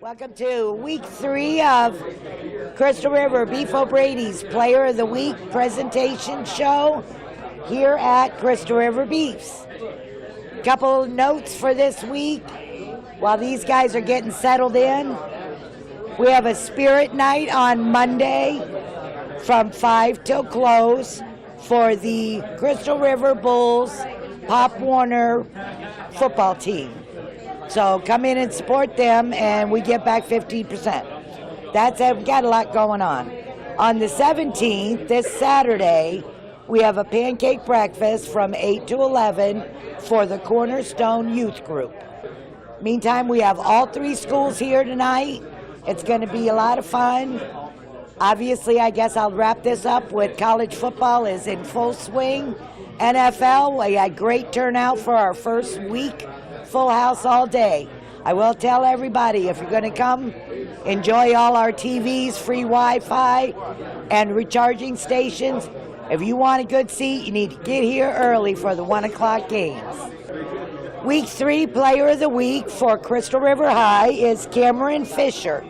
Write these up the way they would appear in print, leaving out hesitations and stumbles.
Welcome to week 3 of Crystal River Beefo Brady's Player of the Week presentation show here at Crystal River Beefs. Couple notes for this week while these guys are getting settled in. We have a spirit night on Monday from 5 till close for the Crystal River Bulls Pop Warner football team. So come in and support them, and we get back 15%. That's it. We got a lot going on. On the 17th, this Saturday, we have a pancake breakfast from 8 to 11 for the Cornerstone Youth Group. Meantime, we have all 3 schools here tonight. It's going to be a lot of fun. Obviously, I guess I'll wrap this up with college football is in full swing. NFL, we had great turnout for our first week. Full house all day. I will tell everybody, if you're going to come, enjoy all our TVs, free Wi-Fi, and recharging stations. If you want a good seat, you need to get here early for the 1 o'clock games. Week 3 Player of the Week for Crystal River High is Cameron Fisher.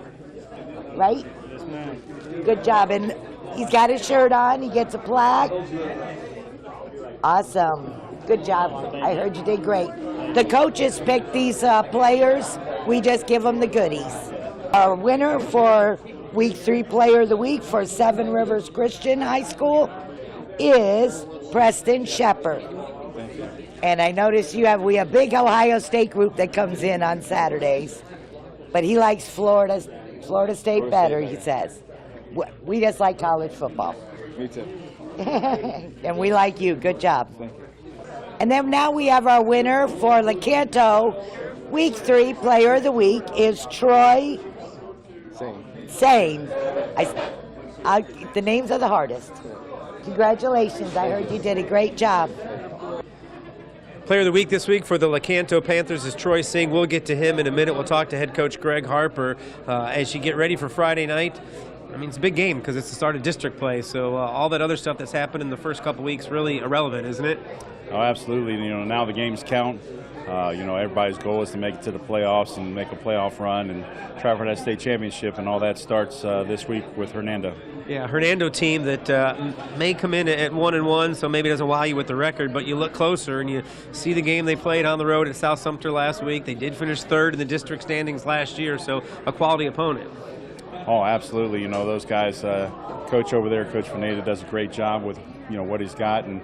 Right? Good job. And he's got his shirt on. He gets a plaque. Awesome. Good job. I heard you did great. The coaches pick these players. We just give them the goodies. Our winner for Week 3 Player of the Week for Seven Rivers Christian High School is Preston Shepard. And I notice we have a big Ohio State group that comes in on Saturdays. But he likes Florida State better, he says. We just like college football. Me too. And we like you. Good job. And then now we have our winner for Lecanto. Week 3 Player of the Week is Troy Sane. The names are the hardest. Congratulations. I heard you did a great job. Player of the Week this week for the Lecanto Panthers is Troy Singh. We'll get to him in a minute. We'll talk to head coach Greg Harper as you get ready for Friday night. I mean, it's a big game because it's the start of district play, so all that other stuff that's happened in the first couple weeks really irrelevant, isn't it? Oh, absolutely. Now the games count. Everybody's goal is to make it to the playoffs and make a playoff run and try for that state championship, and all that starts this week with Hernando. Yeah, Hernando team that may come in at 1-1, so maybe doesn't wow you with the record, but you look closer and you see the game they played on the road at South Sumter last week. They did finish 3rd in the district standings last year, so a quality opponent. Oh, absolutely. Those guys, coach over there, Coach Fernanda, does a great job with, what he's got. And,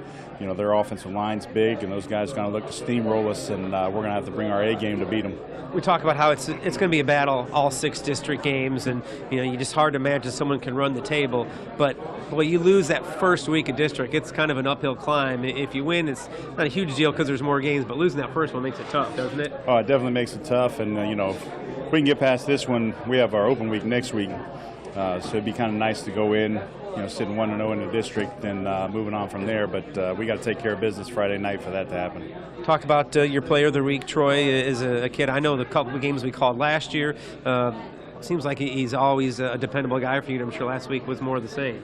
their offensive line's big, and those guys are going to look to steamroll us, and we're going to have to bring our A game to beat them. We talk about how it's going to be a battle, all 6 district games, and, you just hard to imagine someone can run the table. But, you lose that first week of district, it's kind of an uphill climb. If you win, it's not a huge deal because there's more games, but losing that first one makes it tough, doesn't it? Oh, it definitely makes it tough, and, if we can get past this one, we have our open week next week, so it'd be kind of nice to go in, sitting 1-0 in the district and moving on from there. But we got to take care of business Friday night for that to happen. Talk about your player of the week. Troy is a kid. I know the couple of games we called last year. Seems like he's always a dependable guy for you. I'm sure last week was more of the same.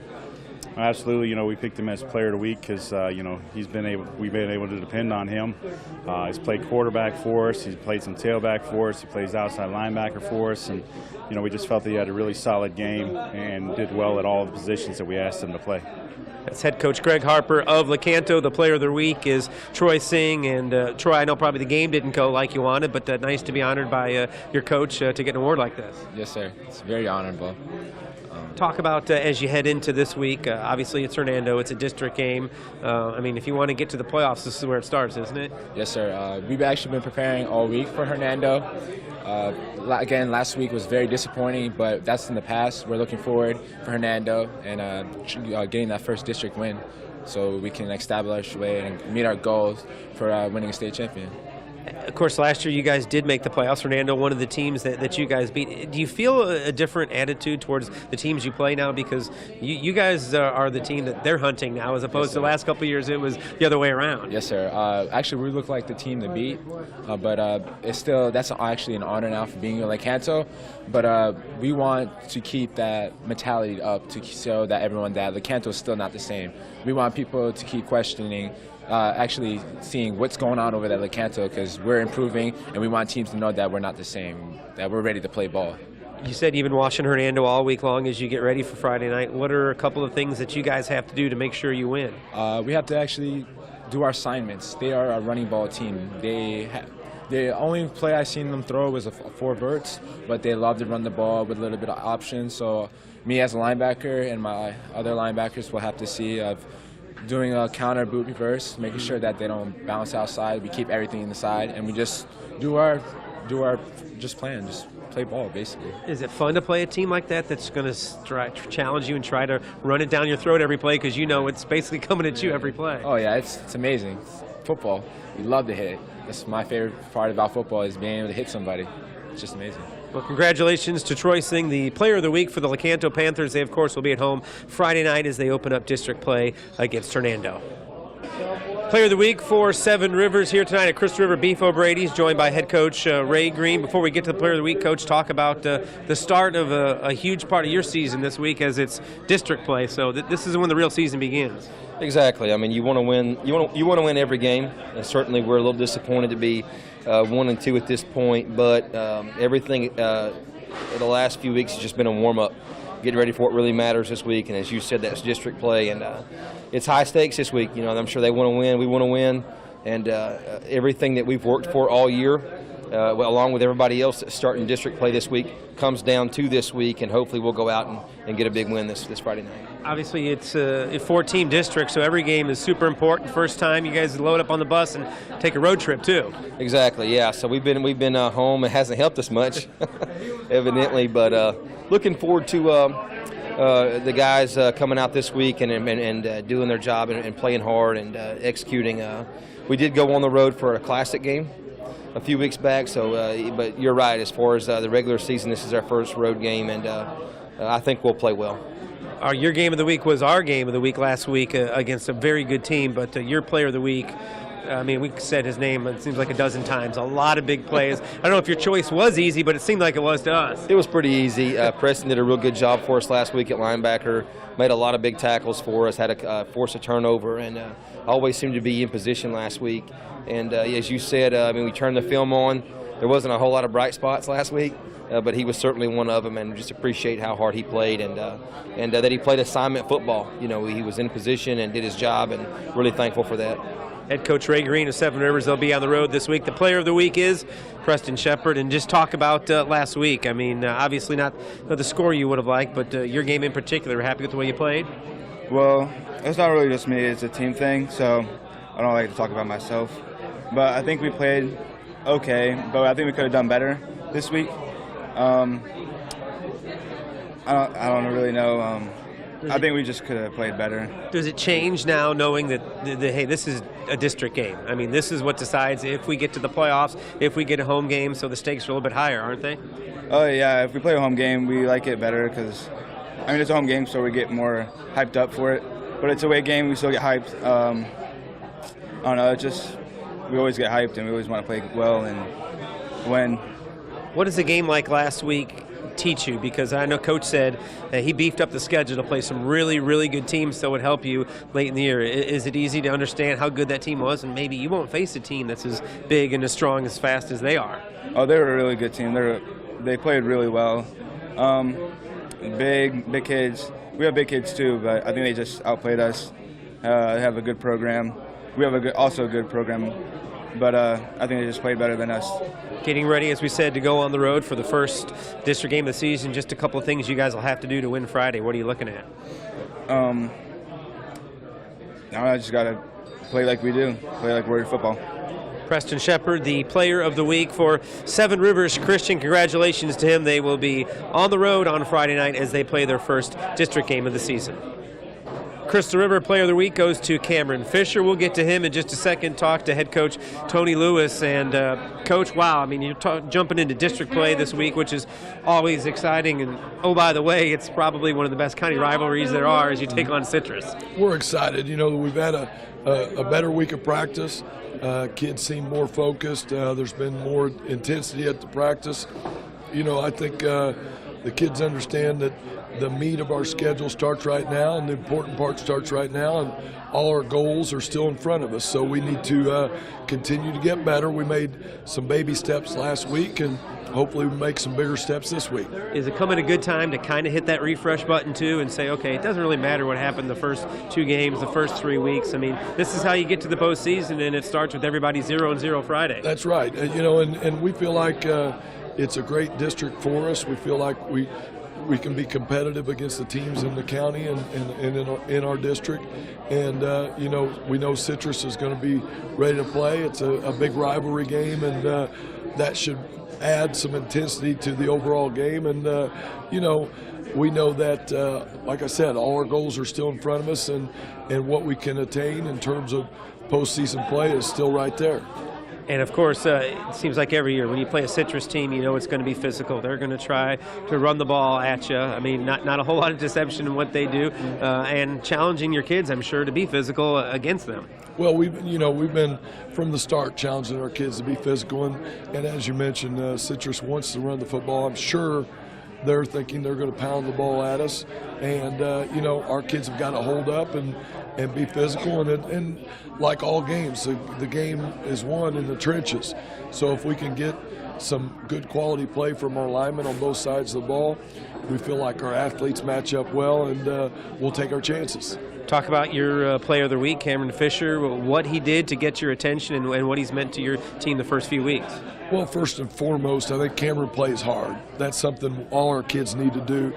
Absolutely. We picked him as player of the week because we've been able to depend on him. He's played quarterback for us. He's played some tailback for us. He plays outside linebacker for us, and we just felt that he had a really solid game and did well at all the positions that we asked him to play. That's head coach Greg Harper of Lecanto. The player of the week is Troy Singh. And Troy, I know probably the game didn't go like you wanted, but nice to be honored by your coach to get an award like this. Yes, sir. It's very honorable. Talk about as you head into this week. Obviously, it's Hernando. It's a district game. If you want to get to the playoffs, this is where it starts, isn't it? Yes, sir. We've actually been preparing all week for Hernando. Again, last week was very disappointing, but that's in the past. We're looking forward for Hernando and getting that first district win so we can establish our way and meet our goals for winning a state champion. Of course, last year you guys did make the playoffs. Hernando, one of the teams that you guys beat. Do you feel a different attitude towards the teams you play now? Because you guys are the team that they're hunting now, as opposed to the last couple of years it was the other way around. Yes, sir. Actually, we look like the team to beat, but that's actually an honor now for being in Lecanto. But we want to keep that mentality up to show that everyone that Lecanto is still not the same. We want people to keep questioning actually seeing what's going on over there at Lecanto, because we're improving and we want teams to know that we're not the same, that we're ready to play ball. You said you've been watching Hernando all week long as you get ready for Friday night. What are a couple of things that you guys have to do to make sure you win? We have to actually do our assignments. They are a running ball team. The only play I've seen them throw was a 4 verts, but they love to run the ball with a little bit of options. So me as a linebacker and my other linebackers will have to see of doing a counter boot reverse, making sure that they don't bounce outside. We keep everything inside, and we just do our plan, just play ball, basically. Is it fun to play a team like that that's going to challenge you and try to run it down your throat every play, because you know it's basically coming at you every play? Oh, yeah, it's amazing. It's football, we love to hit. That's my favorite part about football, is being able to hit somebody. It's just amazing. Well, congratulations to Troy Singh, the Player of the Week for the Lecanto Panthers. They, of course, will be at home Friday night as they open up district play against Hernando. Player of the Week for Seven Rivers here tonight at Crystal River Beef O'Brady's, joined by head coach Ray Green. Before we get to the Player of the Week, Coach, talk about the start of a huge part of your season this week, as it's district play. So this is when the real season begins. Exactly. I mean, you want to win. You want to win every game. And certainly, we're a little disappointed to be 1-2 at this point. But everything in the last few weeks has just been a warm up, getting ready for what really matters this week. And as you said, that's district play, and it's high stakes this week. You know, I'm sure they want to win. We want to win, and everything that we've worked for all year, along with everybody else that's starting district play this week, comes down to this week, and hopefully we'll go out and get a big win this Friday night. Obviously, it's a 4-team district, so every game is super important. First time you guys load up on the bus and take a road trip too. Exactly, yeah. So we've been home. It hasn't helped us much, evidently, but looking forward to the guys coming out this week and doing their job and playing hard and executing. We did go on the road for a classic game a few weeks back, so but you're right, as far as the regular season, this is our first road game, and I think we'll play well. Your game of the week was our game of the week last week against a very good team, but your player of the week, I mean, we said his name, it seems like a dozen times. A lot of big plays. I don't know if your choice was easy, but it seemed like it was to us. It was pretty easy. Preston did a real good job for us last week at linebacker, made a lot of big tackles for us, had to force a turnover, and always seemed to be in position last week. And as you said, I mean, we turned the film on. There wasn't a whole lot of bright spots last week, but he was certainly one of them, and just appreciate how hard he played, and that he played assignment football. You know, he was in position and did his job, and really thankful for that. Head coach Ray Green of Seven Rivers, they'll be on the road this week. The player of the week is Preston Shepard. And just talk about last week. I mean, obviously not the score you would have liked, but your game in particular. Happy with the way you played? Well, it's not really just me. It's a team thing, so I don't like to talk about myself. But I think we played okay, but I think we could have done better this week. I don't really know. I think we just could have played better. Does it change now knowing that, hey, this is a district game? I mean, this is what decides if we get to the playoffs, if we get a home game, so the stakes are a little bit higher, aren't they? Oh, yeah. If we play a home game, we like it better because, I mean, it's a home game, so we get more hyped up for it. But it's a away game, we still get hyped. I don't know, it's just we always get hyped and we always want to play well and win. What does a game like last week teach you? Because I know Coach said that he beefed up the schedule to play some really, really good teams, so it would help you late in the year. Is it easy to understand how good that team was, and maybe you won't face a team that's as big and as strong, as fast as they are? Oh, they were a really good team. They played really well. Big kids. We have big kids too, but I think they just outplayed us. They have a good program. We have also a good program, but I think they just played better than us. Getting ready, as we said, to go on the road for the first district game of the season. Just a couple of things you guys will have to do to win Friday. What are you looking at? I just got to play like we do, play like we're in football. Preston Shepard, the player of the week for Seven Rivers Christian. Congratulations to him. They will be on the road on Friday night as they play their first district game of the season. Crystal River Player of the Week goes to Cameron Fisher. We'll get to him in just a second, talk to head coach Tony Lewis. And Coach, wow, I mean, you're jumping into district play this week, which is always exciting. And oh, by the way, it's probably one of the best county rivalries there are as you take on Citrus. We're excited. You know, we've had a better week of practice. Kids seem more focused. There's been more intensity at the practice. You know, I think the kids understand that the meat of our schedule starts right now, and the important part starts right now, and all our goals are still in front of us. So we need to continue to get better. We made some baby steps last week, and hopefully we make some bigger steps this week. Is it coming a good time to kind of hit that refresh button too and say, okay, it doesn't really matter what happened the first 2 games, the first 3 weeks. I mean, this is how you get to the postseason, and it starts with everybody 0-0 Friday. That's right. And we feel like it's a great district for us. We feel like we can be competitive against the teams in the county and in our district. And, we know Citrus is going to be ready to play. It's a big rivalry game, and that should add some intensity to the overall game. And, we know that, like I said, all our goals are still in front of us, and what we can attain in terms of postseason play is still right there. And, of course, it seems like every year when you play a Citrus team, you know it's going to be physical. They're going to try to run the ball at you. I mean, not a whole lot of deception in what they do, and challenging your kids, I'm sure, to be physical against them. Well, we've been from the start challenging our kids to be physical, and as you mentioned, Citrus wants to run the football. I'm sure they're thinking they're going to pound the ball at us, and our kids have got to hold up and be physical, and like all games, the game is won in the trenches. So if we can get some good quality play from our linemen on both sides of the ball, we feel like our athletes match up well, and we'll take our chances. Talk about your player of the week, Cameron Fisher, what he did to get your attention and what he's meant to your team the first few weeks. Well, first and foremost, I think Cameron plays hard. That's something all our kids need to do.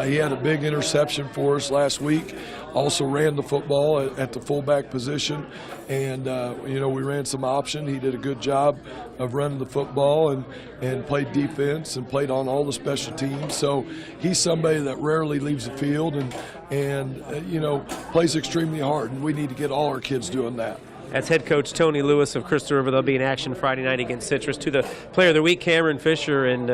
He had a big interception for us last week. Also ran the football at the fullback position, and we ran some option. He did a good job of running the football and played defense and played on all the special teams. So he's somebody that rarely leaves the field and plays extremely hard, and we need to get all our kids doing that. That's head coach Tony Lewis of Crystal River. They'll be in action Friday night against Citrus. To the player of the week, Cameron Fisher. And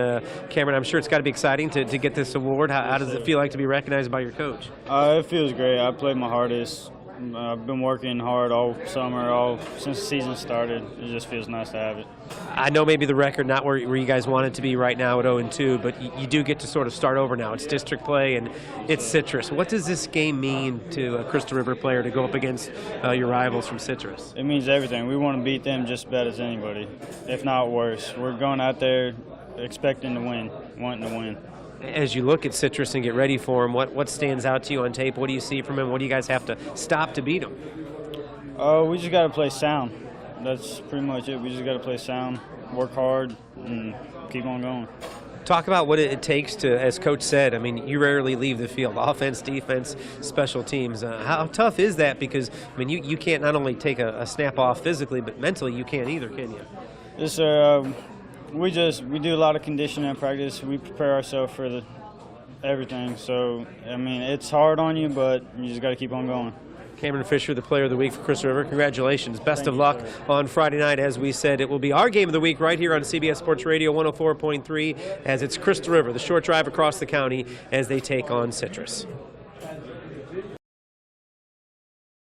Cameron, I'm sure it's got to be exciting to get this award. How does it feel like to be recognized by your coach? It feels great. I played my hardest. I've been working hard all summer, since the season started. It just feels nice to have it. I know maybe the record not where you guys want it to be right now at 0-2, but you do get to sort of start over now. It's district play and it's Citrus. What does this game mean to a Crystal River player to go up against your rivals from Citrus? It means everything. We want to beat them just as bad as anybody, if not worse. We're going out there expecting to win, wanting to win. As you look at Citrus and get ready for him, what stands out to you on tape? What do you see from him? What do you guys have to stop to beat him? We just got to play sound. That's pretty much it. We just got to play sound, work hard, and keep on going. Talk about what it takes to, as Coach said, I mean, you rarely leave the field. Offense, defense, special teams. How tough is that? Because, I mean, you can't not only take a snap off physically, but mentally you can't either, can you? Yes, sir. We do a lot of conditioning and practice. We prepare ourselves for everything. So, I mean, it's hard on you, but you just got to keep on going. Cameron Fisher, the player of the week for Crystal River. Congratulations. Best of luck on Friday night. As we said, it will be our game of the week right here on CBS Sports Radio 104.3 as it's Crystal River, the short drive across the county, as they take on Citrus.